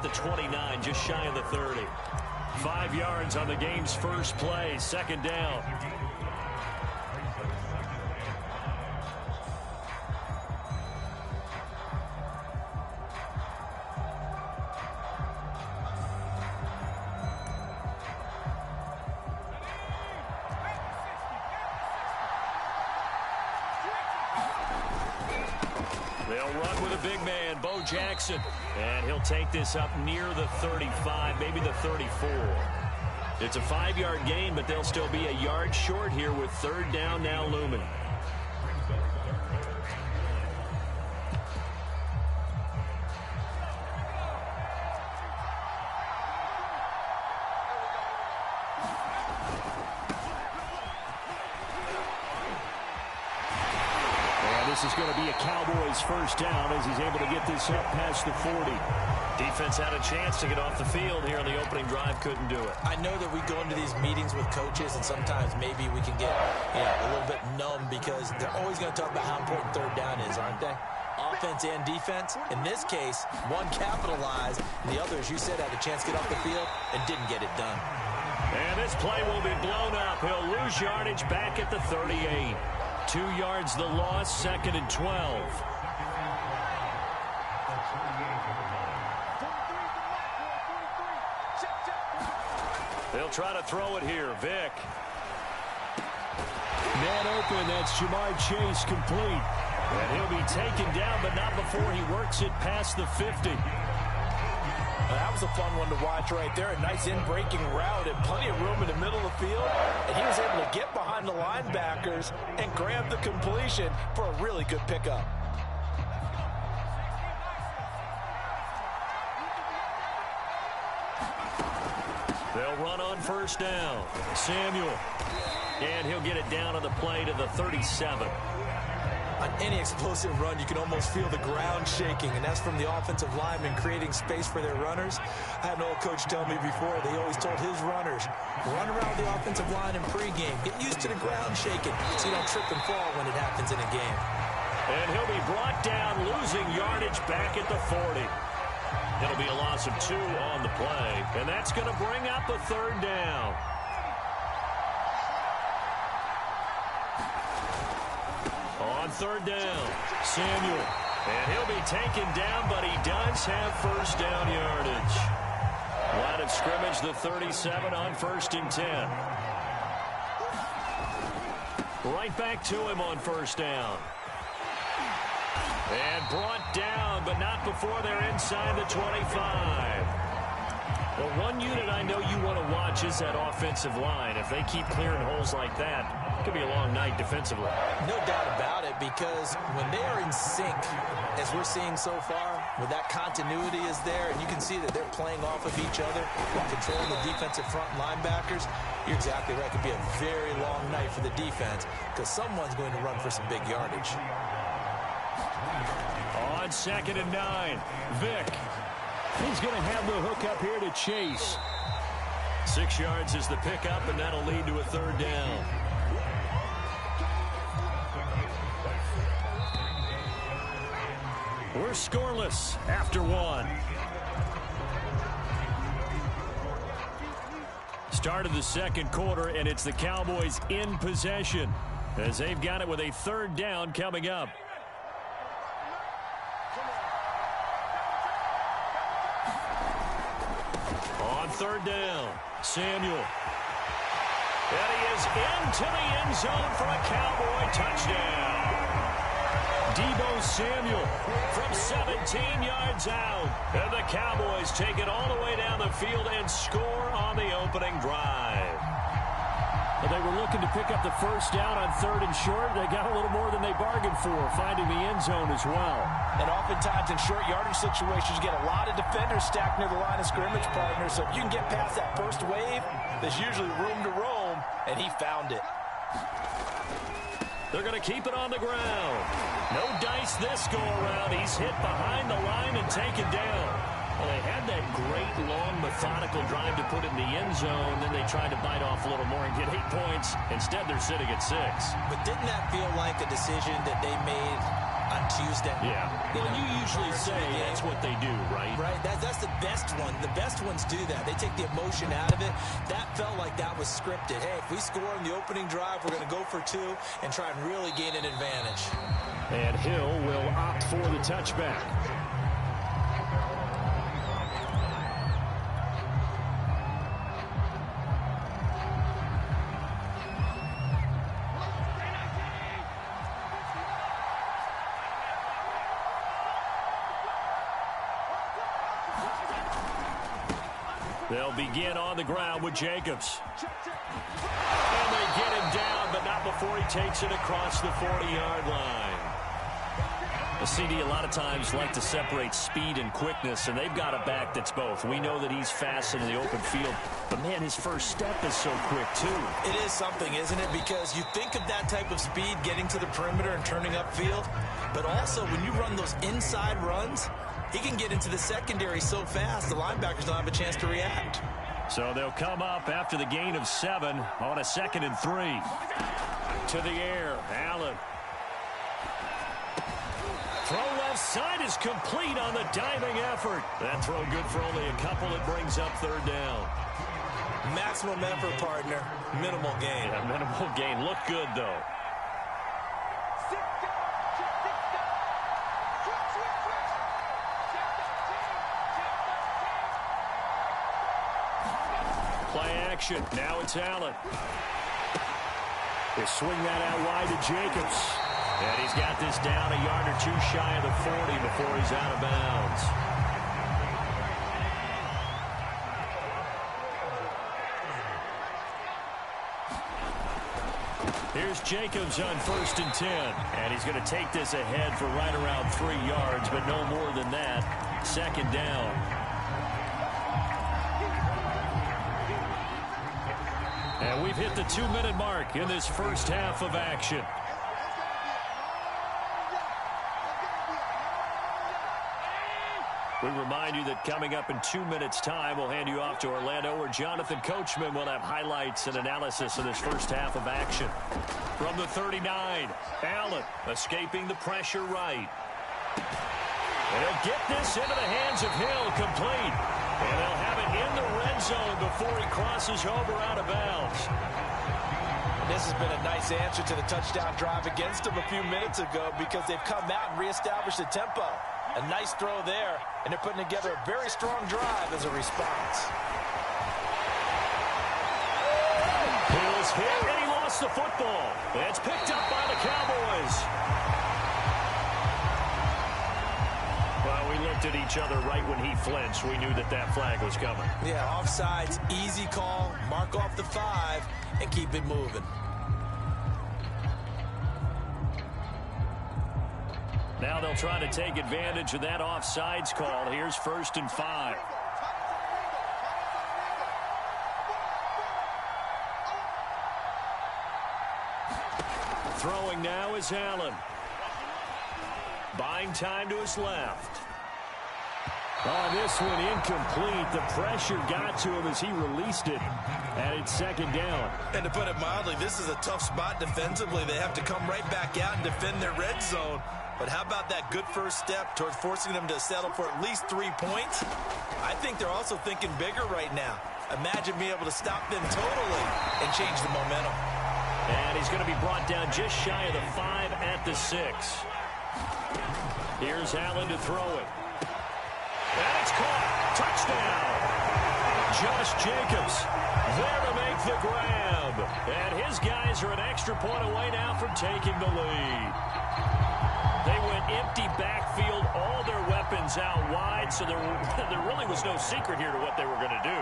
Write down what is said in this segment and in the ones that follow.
the 29, just shy of the 30. 5 yards on the game's first play, second down. They'll run with a big man, Bo Jackson. And he'll take this up near the 35, maybe the 34. It's a 5-yard gain, but they'll still be a yard short here with third down now looming. This is going to be a Cowboys first down as he's able to get this up past the 40. Defense had a chance to get off the field here on the opening drive, couldn't do it. I know that we go into these meetings with coaches, and sometimes maybe we can get a little bit numb because they're always going to talk about how important third down is, aren't they? Offense and defense. In this case, one capitalized, and the other, as you said, had a chance to get off the field and didn't get it done. And this play will be blown up. He'll lose yardage back at the 38. 2 yards the loss, second and 12. They'll try to throw it here. Vick. Man open, that's Jamar Chase complete. And he'll be taken down, but not before he works it past the 50. That was a fun one to watch right there. A nice in-breaking route and plenty of room in the middle of the field. And he was able to get behind the linebackers and grab the completion for a really good pickup. They'll run on first down. Samuel. And he'll get it down on the play to the 37. On any explosive run, you can almost feel the ground shaking, and that's from the offensive linemen creating space for their runners. I had an old coach tell me before, they always told his runners, run around the offensive line in pregame. Get used to the ground shaking so you don't trip and fall when it happens in a game. And he'll be brought down, losing yardage back at the 40. It'll be a loss of 2 on the play, and that's going to bring up a third down. On third down, Samuel. And he'll be taken down, but he does have first down yardage. Line of scrimmage, the 37 on first and 10. Right back to him on first down. And brought down, but not before they're inside the 25. Well, one unit I know you want to watch is that offensive line. If they keep clearing holes like that, it could be a long night defensively. No doubt about it, because when they are in sync, as we're seeing so far, where that continuity is there, and you can see that they're playing off of each other while controlling the defensive front linebackers, you're exactly right. It could be a very long night for the defense because someone's going to run for some big yardage. On second and 9, Vick. He's going to have the hook up here to Chase. 6 yards is the pickup, and that'll lead to a third down. We're scoreless after 1. Start of the second quarter, and it's the Cowboys in possession as they've got it with a third down coming up. On third down, Samuel. And he is into the end zone for a Cowboy touchdown. Deebo Samuel from 17 yards out. And the Cowboys take it all the way down the field and score on the opening drive. Well, they were looking to pick up the first down on third and short. They got a little more than they bargained for, finding the end zone as well. And oftentimes in short yardage situations, you get a lot of defenders stacked near the line of scrimmage, partner. So if you can get past that first wave, there's usually room to roam, and he found it. They're going to keep it on the ground. No dice this go-around. He's hit behind the line and taken down. Well, they had that great, long, methodical drive to put it in the end zone. Then they tried to bite off a little more and get 8 points. Instead, they're sitting at 6. But didn't that feel like a decision that they made on Tuesday. Yeah. Well, you usually say that's what they do, right? Right. That's the best one. The best ones do that. They take the emotion out of it. That felt like that was scripted. Hey, if we score in the opening drive, we're going to go for 2 and try and really gain an advantage. And Hill will opt for the touchback. They'll begin on the ground with Jacobs. And they get him down, but not before he takes it across the 40-yard line. The CD a lot of times like to separate speed and quickness, and they've got a back that's both. We know that he's fast in the open field, but, man, his first step is so quick, too. It is something, isn't it? Because you think of that type of speed getting to the perimeter and turning upfield, but also when you run those inside runs, he can get into the secondary so fast, the linebackers don't have a chance to react. So they'll come up after the gain of 7 on a 2nd and 3. To the air, Allen. Throw left side is complete on the diving effort. That throw good for only a couple. It brings up 3rd down. Maximum effort, partner. Minimal gain. Yeah, minimal gain. Look good, though. Play action. Now it's Allen. They swing that out wide to Jacobs. And he's got this down a yard or 2 shy of the 40 before he's out of bounds. Here's Jacobs on 1st and 10. And he's going to take this ahead for right around 3 yards, but no more than that. 2nd down. And we've hit the 2-minute mark in this first half of action. We remind you that coming up in 2 minutes' time, we'll hand you off to Orlando, where Jonathan Coachman will have highlights and analysis of this first half of action. From the 39, Allen escaping the pressure right. And he'll get this into the hands of Hill, complete. And they'll have it in the red zone before he crosses over out of bounds. This has been a nice answer to the touchdown drive against them a few minutes ago because they've come out and reestablished the tempo. A nice throw there, and they're putting together a very strong drive as a response. Hill's hit, and he lost the football. It's picked up by the Cowboys. Well, we looked at each other right when he flinched. We knew that that flag was coming. Yeah, offsides, easy call, mark off the 5, and keep it moving. Now they'll try to take advantage of that offsides call. Here's 1st and 5. Throwing now is Allen. Buying time to his left. On this one, incomplete. The pressure got to him as he released it. And it's 2nd down. And to put it mildly, this is a tough spot defensively. They have to come right back out and defend their red zone. But how about that good first step towards forcing them to settle for at least 3 points? I think they're also thinking bigger right now. Imagine being able to stop them totally and change the momentum. And he's going to be brought down just shy of the 5 at the 6. Here's Allen to throw it. And it's caught. Touchdown. Josh Jacobs there to make the grab. And his guys are an extra point away now from taking the lead. They went empty backfield, all their weapons out wide, so there really was no secret here to what they were going to do.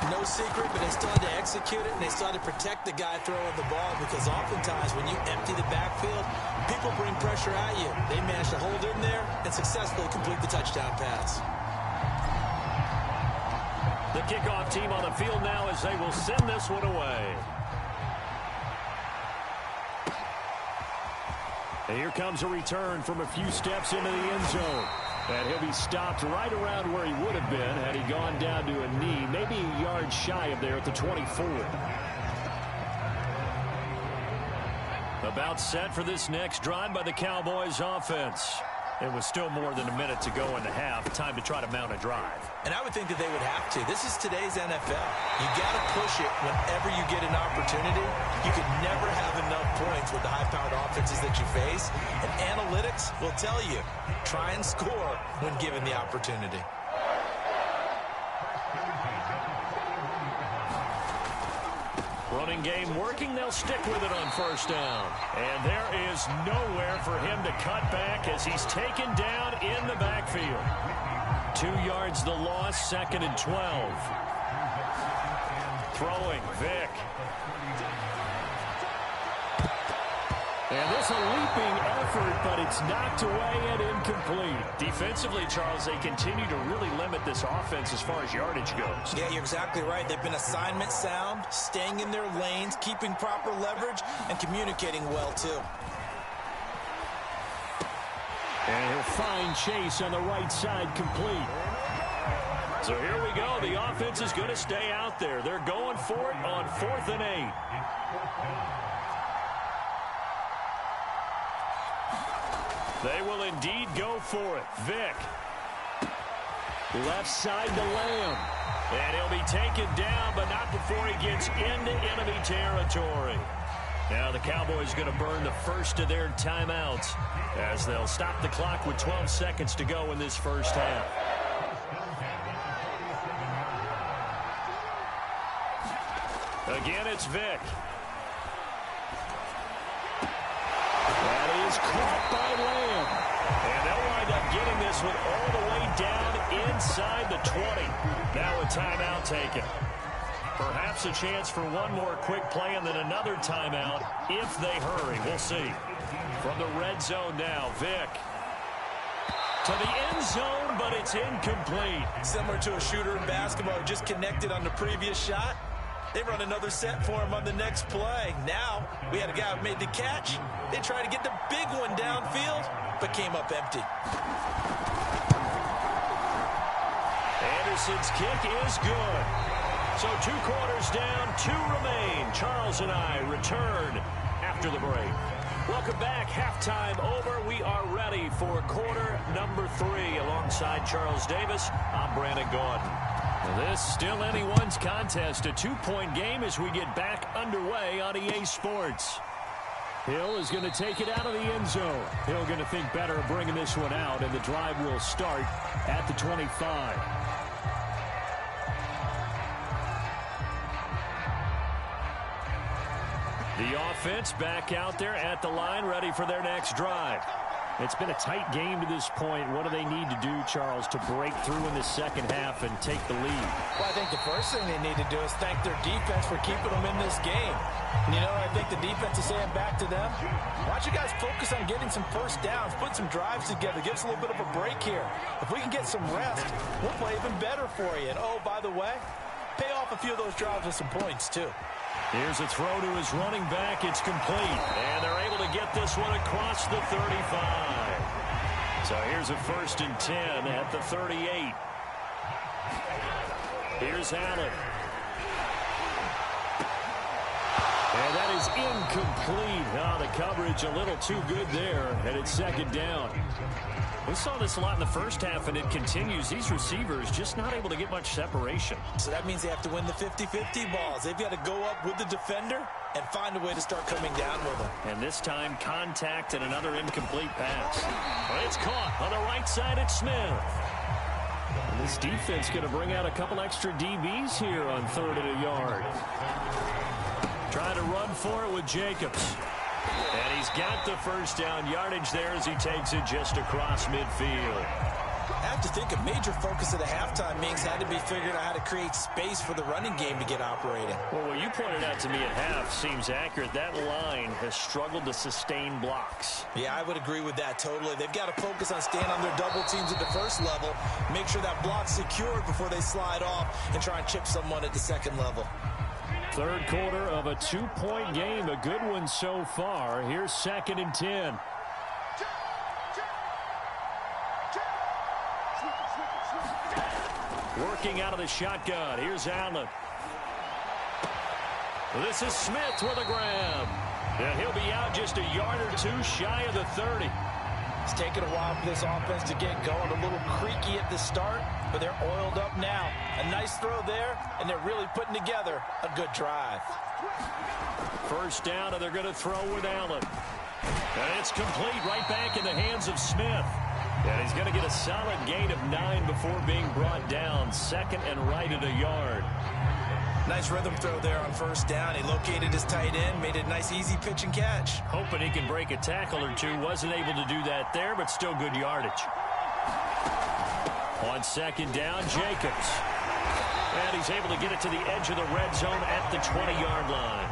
No secret, but they still had to execute it, and they still had to protect the guy throwing the ball because oftentimes when you empty the backfield, people bring pressure at you. They managed to hold in there and successfully complete the touchdown pass. The kickoff team on the field now as they will send this one away. And here comes a return from a few steps into the end zone. And he'll be stopped right around where he would have been had he gone down to a knee, maybe a yard shy of there at the 24. About set for this next drive by the Cowboys offense. It was still more than a minute to go in the half. Time to try to mount a drive. And I would think that they would have to. This is today's NFL. You got to push it whenever you get an opportunity. You could never have enough points with the high-powered offenses that you face. And analytics will tell you, try and score when given the opportunity. Running game working. They'll stick with it on first down. And there is nowhere for him to cut back as he's taken down in the backfield. 2 yards the loss, 2nd and 12. Throwing, Vick. And this a leaping effort, but it's knocked away and incomplete. Defensively, Charles, they continue to really limit this offense as far as yardage goes. Yeah, you're exactly right. They've been assignment sound, staying in their lanes, keeping proper leverage, and communicating well, too. And he'll find Chase on the right side complete. So here we go. The offense is going to stay out there. They're going for it on 4th and 8. They will indeed go for it. Vick. Left side to Lamb. And he'll be taken down, but not before he gets into enemy territory. Now the Cowboys going to burn the first of their timeouts as they'll stop the clock with 12 seconds to go in this first half. Again, it's Vick. That is caught by Lamb. And they'll wind up getting this one all the way down inside the 20. Now a timeout taken. Perhaps a chance for one more quick play and then another timeout if they hurry. We'll see. From the red zone now, Vick. To the end zone, but it's incomplete. Similar to a shooter in basketball who just connected on the previous shot. They run another set for him on the next play. Now, we had a guy who made the catch. They tried to get the big one downfield, but came up empty. Anderson's kick is good. So 2 quarters down, 2 remain. Charles and I return after the break. Welcome back. Halftime over. We are ready for quarter number 3. Alongside Charles Davis, I'm Brandon Gordon. This still anyone's contest. A 2-point game as we get back underway on EA Sports. Hill is going to take it out of the end zone. Hill going to think better of bringing this one out, and the drive will start at the 25. The offense back out there at the line, ready for their next drive. It's been a tight game to this point. What do they need to do, Charles, to break through in the second half and take the lead? Well, I think the first thing they need to do is thank their defense for keeping them in this game. You know, I think the defense is saying back to them, why don't you guys focus on getting some first downs, put some drives together, give us a little bit of a break here. If we can get some rest, we'll play even better for you. And, oh, by the way, pay off a few of those drives with some points, too. Here's a throw to his running back. It's complete. And they're able to get this one across the 35. So here's a 1st and 10 at the 38. Here's Allen. And that is incomplete. Oh, the coverage a little too good there. And it's 2nd down. We saw this a lot in the first half, and it continues. These receivers just not able to get much separation. So that means they have to win the 50-50 balls. They've got to go up with the defender and find a way to start coming down with them. And this time, contact and another incomplete pass. Well, it's caught on the right side at Smith. And this defense going to bring out a couple extra DBs here on 3rd and a yard. Trying to run for it with Jacobs. And he's got the first down yardage there as he takes it just across midfield. I have to think a major focus of the halftime means had to be figuring out how to create space for the running game to get operating. Well, what you pointed out to me at half seems accurate. That line has struggled to sustain blocks. Yeah, I would agree with that totally. They've got to focus on staying on their double teams at the first level, make sure that block's secured before they slide off, and try and chip someone at the second level. 3rd quarter of a 2-point game. A good one so far. Here's 2nd and 10. Working out of the shotgun. Here's Allen. This is Smith with a grab. And he'll be out just a yard or two shy of the 30. It's taken a while for this offense to get going. A little creaky at the start, but they're oiled up now. A nice throw there, and they're really putting together a good drive. First down, and they're going to throw with Allen. And it's complete right back in the hands of Smith. And he's going to get a solid gain of 9 before being brought down. Second and right at a yard. Nice rhythm throw there on first down. He located his tight end, made it a nice easy pitch and catch. Hoping he can break a tackle or two. Wasn't able to do that there, but still good yardage. On second down, Jacobs. And he's able to get it to the edge of the red zone at the 20-yard line.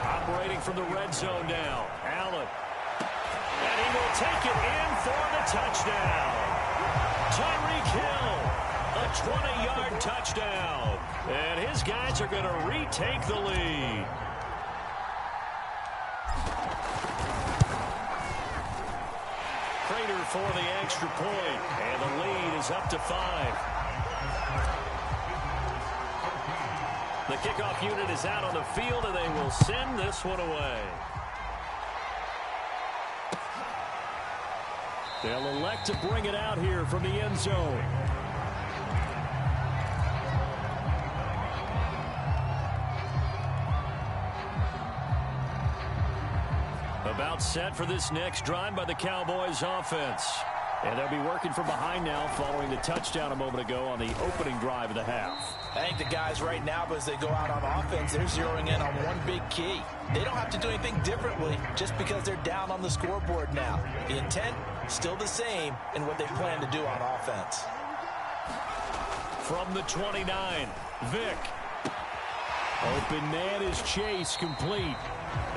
Operating from the red zone now, Allen. And he will take it in for the touchdown. Tyreek Hill, a 20-yard touchdown. And his guys are going to retake the lead. Prater for the extra point. And the lead is up to 5. The kickoff unit is out on the field, and they will send this one away. They'll elect to bring it out here from the end zone. About set for this next drive by the Cowboys offense. And they'll be working from behind now following the touchdown a moment ago on the opening drive of the half. I think the guys right now, as they go out on offense, they're zeroing in on one big key. They don't have to do anything differently just because they're down on the scoreboard now. The intent, still the same in what they plan to do on offense. From the 29, Vick. Open man is Chase, complete.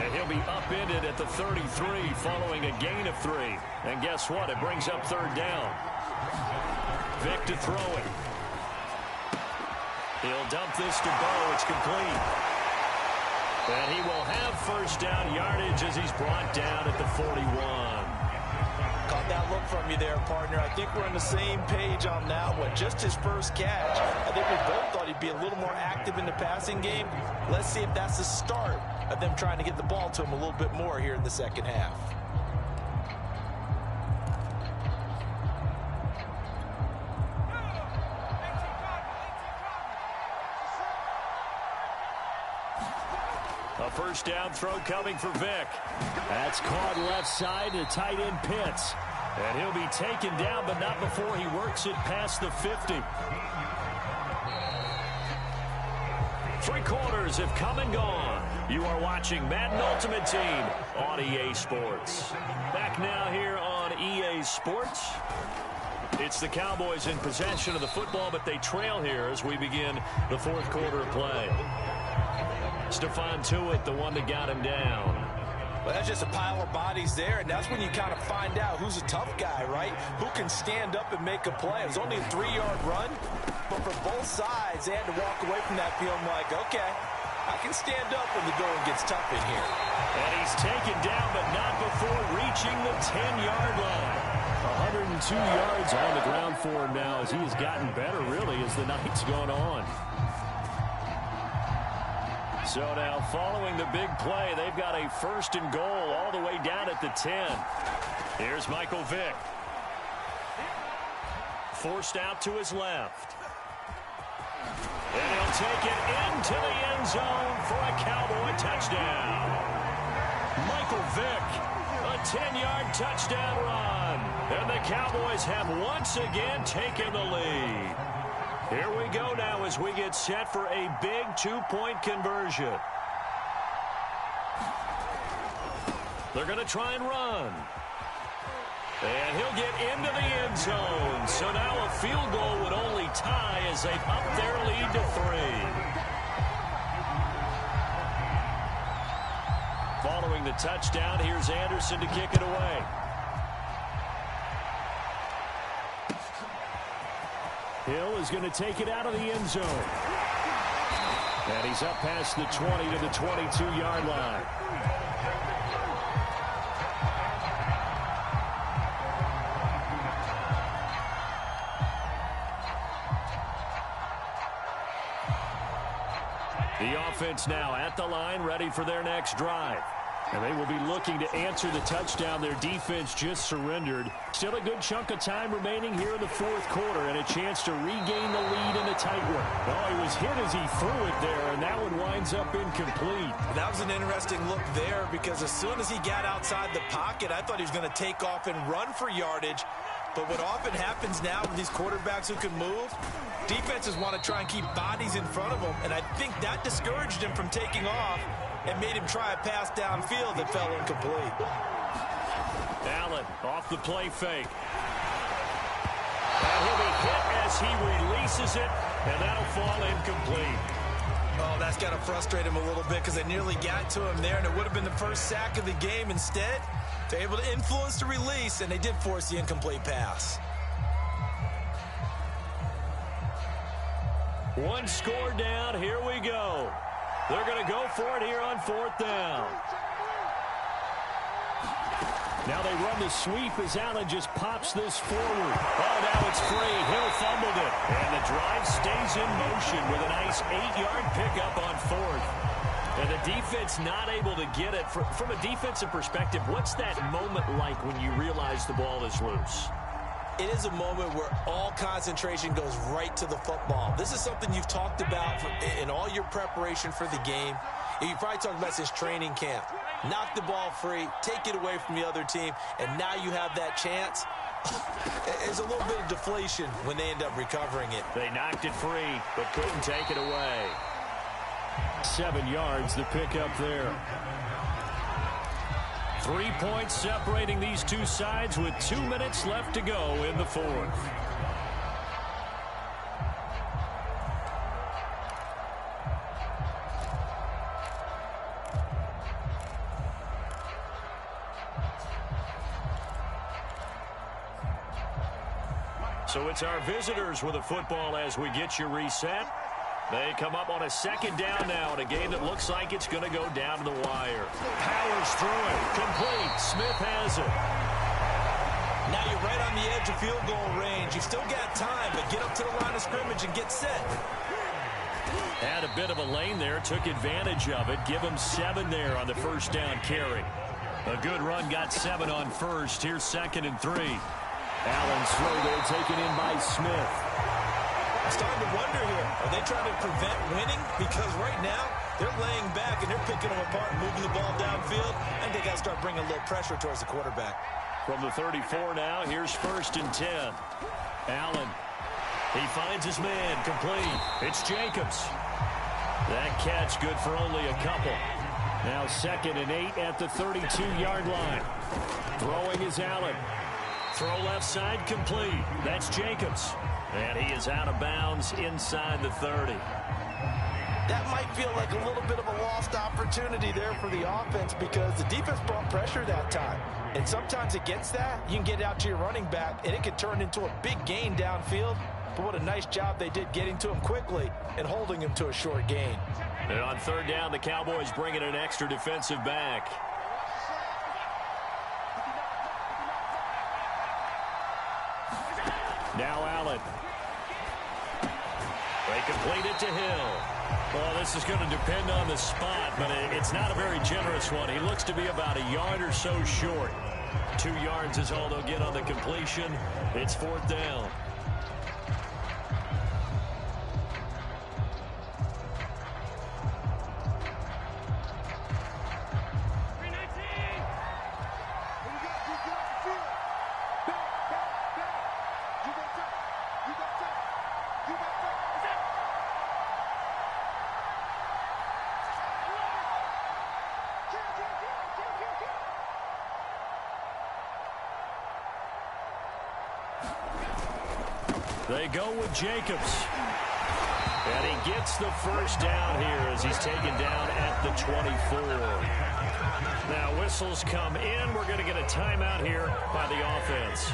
And he'll be upended at the 33 following a gain of 3. And guess what? It brings up third down. Vick to throw it. He'll dump this to Bo. It's complete. And he will have first down yardage as he's brought down at the 41. Caught that look from you there, partner. I think we're on the same page on that one. Just his first catch. I think we both thought he'd be a little more active in the passing game. Let's see if that's the start of them trying to get the ball to him a little bit more here in the second half. A first down throw coming for Vick. That's caught left side to tight end Pitts. And he'll be taken down, but not before he works it past the 50. 3 quarters have come and gone. You are watching Madden Ultimate Team on EA Sports. Back now here on EA Sports. It's the Cowboys in possession of the football, but they trail here as we begin the 4th quarter of play. Stephon Tuitt, the one that got him down. Well, that's just a pile of bodies there, and that's when you kind of find out who's a tough guy, right? Who can stand up and make a play. It was only a 3-yard run, but for both sides, they had to walk away from that field like, okay, I can stand up when the going gets tough in here. And he's taken down, but not before reaching the 10-yard line. 102 yards on the ground for him now as he has gotten better, really, as the night's gone on. So now, following the big play, they've got a first and goal all the way down at the 10. Here's Michael Vick. Forced out to his left. And he'll take it into the end zone for a Cowboy touchdown. Michael Vick, a 10-yard touchdown run. And the Cowboys have once again taken the lead. Here we go now as we get set for a big 2-point conversion. They're going to try and run. And he'll get into the end zone. So now a field goal would only tie as they've upped their lead to 3. Following the touchdown, here's Anderson to kick it away. Hill is going to take it out of the end zone. And he's up past the 20 to the 22-yard line. The offense now at the line, ready for their next drive. And they will be looking to answer the touchdown their defense just surrendered. Still a good chunk of time remaining here in the fourth quarter and a chance to regain the lead in a tight one. Oh, he was hit as he threw it there, and that one winds up incomplete. That was an interesting look there because as soon as he got outside the pocket, I thought he was going to take off and run for yardage. But what often happens now with these quarterbacks who can move, defenses want to try and keep bodies in front of them, and I think that discouraged him from taking off and made him try a pass downfield that fell incomplete. Allen off the play fake. And he'll be hit as he releases it, and that'll fall incomplete. Oh, that's got to frustrate him a little bit because they nearly got to him there, and it would have been the first sack of the game. Instead, they're able to influence the release, and they did force the incomplete pass. One score down. Here we go. They're going to go for it here on fourth down. Now they run the sweep as Allen just pops this forward. Oh, now it's free. Hill fumbled it. And the drive stays in motion with a nice 8-yard pickup on fourth. And the defense not able to get it. From a defensive perspective, what's that moment like when you realize the ball is loose? It is a moment where all concentration goes right to the football. This is something you've talked about in all your preparation for the game. You probably talked about since training camp. Knock the ball free, take it away from the other team, and now you have that chance. There's a little bit of deflation when they end up recovering it. They knocked it free, but couldn't take it away. 7 yards, the pickup there. 3 points separating these two sides with 2 minutes left to go in the fourth. So it's our visitors with a football as we get you reset. They come up on a second down now in a game that looks like it's going to go down to the wire. Powers through it. Complete. Smith has it. Now you're right on the edge of field goal range. You've still got time, but get up to the line of scrimmage and get set. Had a bit of a lane there. Took advantage of it. Give him 7 there on the first down carry. A good run got 7 on first. Here's 2nd and 3. Allen's throw there taken in by Smith. I'm starting to wonder here, are they trying to prevent winning? Because right now, they're laying back and they're picking them apart and moving the ball downfield. And they got to start bringing a little pressure towards the quarterback. From the 34 now, here's 1st and 10. Allen, he finds his man, complete. It's Jacobs. That catch good for only a couple. Now 2nd and 8 at the 32-yard line. Throwing is Allen. Throw left side, complete. That's Jacobs. And he is out of bounds inside the 30. That might feel like a little bit of a lost opportunity there for the offense because the defense brought pressure that time. And sometimes against that, you can get out to your running back, and it could turn into a big gain downfield. But what a nice job they did getting to him quickly and holding him to a short gain. And on 3rd down, the Cowboys bring in an extra defensive back. Now Allen. They complete it to Hill. Well, this is going to depend on the spot, but it's not a very generous one. He looks to be about a yard or so short. 2 yards is all they'll get on the completion. It's 4th down. They go with Jacobs. And he gets the first down here as he's taken down at the 24. Now whistles come in. We're going to get a timeout here by the offense,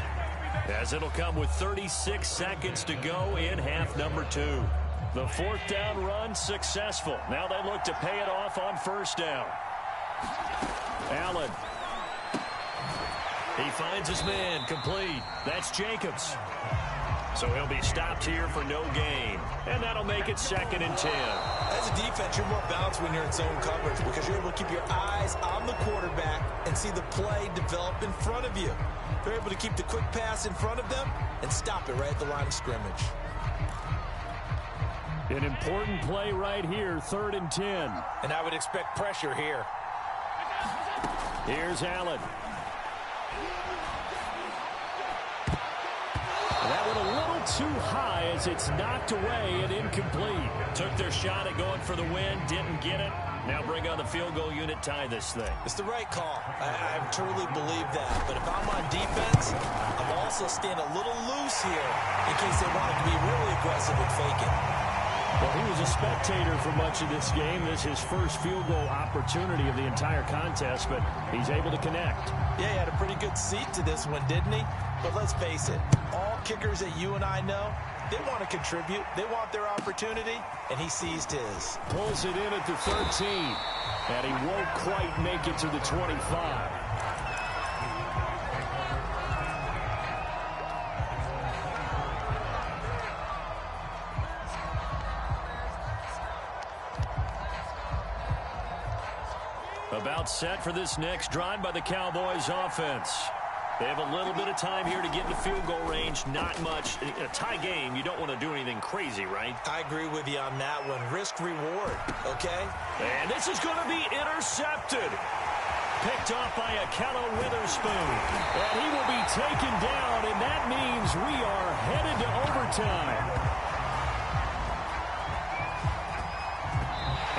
as it'll come with 36 seconds to go in half number 2. The 4th down run successful. Now they look to pay it off on 1st down. Allen. He finds his man, complete. That's Jacobs. So he'll be stopped here for no gain. And that'll make it 2nd and 10. As a defense, you're more balanced when you're in zone coverage because you're able to keep your eyes on the quarterback and see the play develop in front of you. They're able to keep the quick pass in front of them and stop it right at the line of scrimmage. An important play right here, 3rd and 10. And I would expect pressure here. Here's Allen. That one a little too high as it's knocked away and incomplete. Took their shot at going for the win, didn't get it. Now bring on the field goal unit, tie this thing. It's the right call. I truly believe that. But if I'm on defense, I'm also staying a little loose here in case they want to be really aggressive and fake it. Well, he was a spectator for much of this game. This is his first field goal opportunity of the entire contest, but he's able to connect. Yeah, he had a pretty good seat to this one, didn't he? But let's face it, all kickers that you and I know, they want to contribute. They want their opportunity, and he seized his. Pulls it in at the 13, and he won't quite make it to the 25. About set for this next drive by the Cowboys offense. They have a little bit of time here to get in the field goal range. Not much. In a tie game, you don't want to do anything crazy, right? I agree with you on that one. Risk reward, okay? And this is going to be intercepted. Picked off by Akello Witherspoon. And he will be taken down, and that means we are headed to overtime.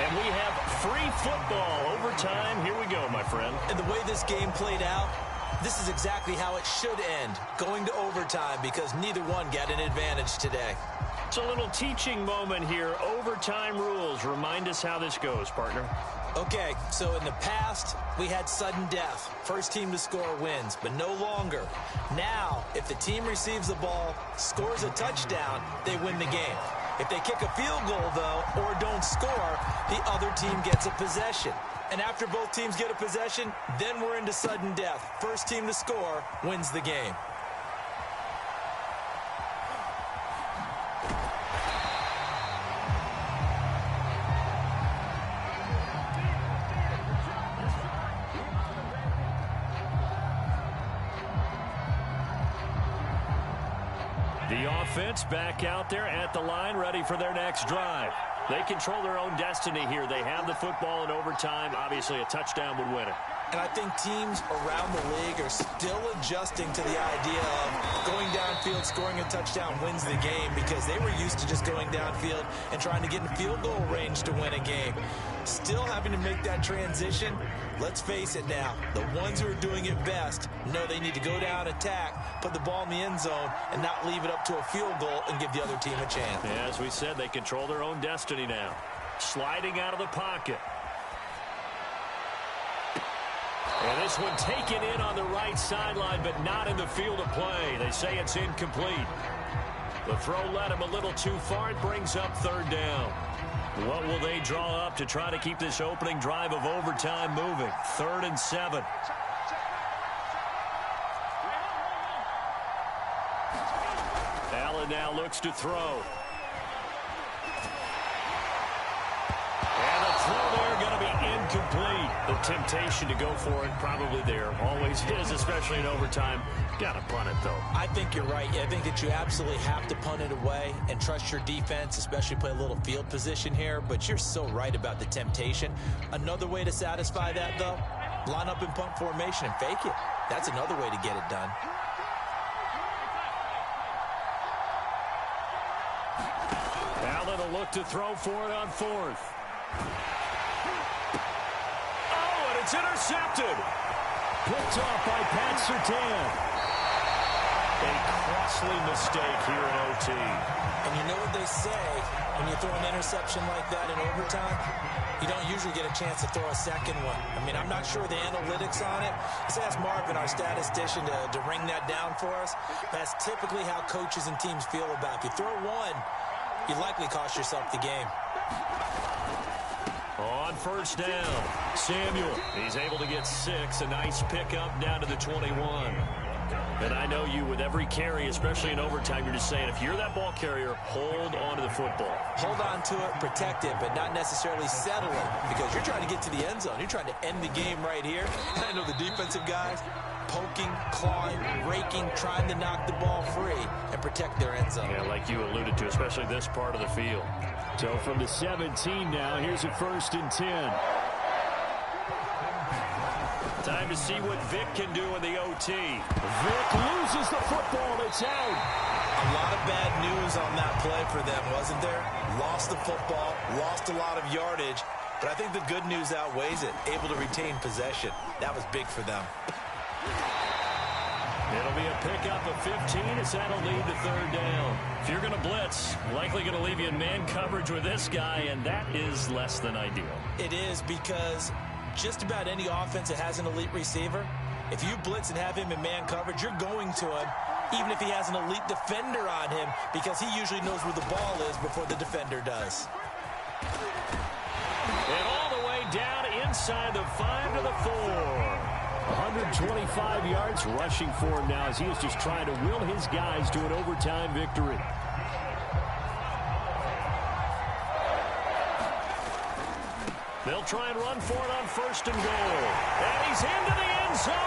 And we have free football. Overtime. Here we go, my friend. And the way this game played out, this is exactly how it should end, going to overtime, because neither one got an advantage today. It's a little teaching moment here. Overtime rules. Remind us how this goes, partner. Okay, so in the past, we had sudden death. First team to score wins, but no longer. Now, if the team receives the ball, scores a touchdown, they win the game. If they kick a field goal, though, or don't score, the other team gets a possession. And after both teams get a possession, then we're into sudden death. First team to score wins the game. The offense back out there at the line, ready for their next drive. They control their own destiny here. They have the football in overtime. Obviously, a touchdown would win it. And I think teams around the league are still adjusting to the idea of going downfield, scoring a touchdown wins the game, because they were used to just going downfield and trying to get in field goal range to win a game. Still having to make that transition. Let's face it now, the ones who are doing it best know they need to go down, attack, put the ball in the end zone, and not leave it up to a field goal and give the other team a chance. Yeah, as we said, they control their own destiny now. Sliding out of the pocket. And this one taken in on the right sideline, but not in the field of play. They say it's incomplete. The throw led him a little too far. It brings up 3rd down. What will they draw up to try to keep this opening drive of overtime moving? 3rd and 7. Allen now looks to throw. And the throw there going to be incomplete. The temptation to go for it probably there. Always is, especially in overtime. Got to punt it, though. I think you're right. I think that you absolutely have to punt it away and trust your defense, especially play a little field position here. But you're so right about the temptation. Another way to satisfy that, though, line up in punt formation and fake it. That's another way to get it done. Allen will look to throw for it on 4th. Oh, and it's intercepted. Picked off by Pat Surtain. A costly mistake here in OT. And you know what they say, when you throw an interception like that in overtime, you don't usually get a chance to throw a second one. I mean, I'm not sure the analytics on it. Let's ask Marvin, our statistician, to ring that down for us. That's typically how coaches and teams feel about it. If you throw one, you likely cost yourself the game. On 1st down, Samuel. He's able to get 6. A nice pickup down to the 21. And I know you, with every carry, especially in overtime, you're just saying, if you're that ball carrier, hold on to the football. Hold on to it, protect it, but not necessarily settle it, because you're trying to get to the end zone. You're trying to end the game right here. I know the defensive guys poking, clawing, raking, trying to knock the ball free and protect their end zone. Yeah, like you alluded to, especially this part of the field. So from the 17 now, here's a 1st and 10. Time to see what Vic can do in the OT. Vic loses the football. It's out. A lot of bad news on that play for them, wasn't there? Lost the football, lost a lot of yardage, but I think the good news outweighs it. Able to retain possession. That was big for them. It'll be a pickup of 15 as that'll lead to 3rd down. If you're going to blitz, likely going to leave you in man coverage with this guy, and that is less than ideal. It is, because just about any offense that has an elite receiver, if you blitz and have him in man coverage, you're going to him, even if he has an elite defender on him, because he usually knows where the ball is before the defender does. And all the way down inside the 5 to the 4. 125 yards rushing for him now as he is just trying to will his guys to an overtime victory. They'll try and run for it on 1st and goal. And he's into the end zone.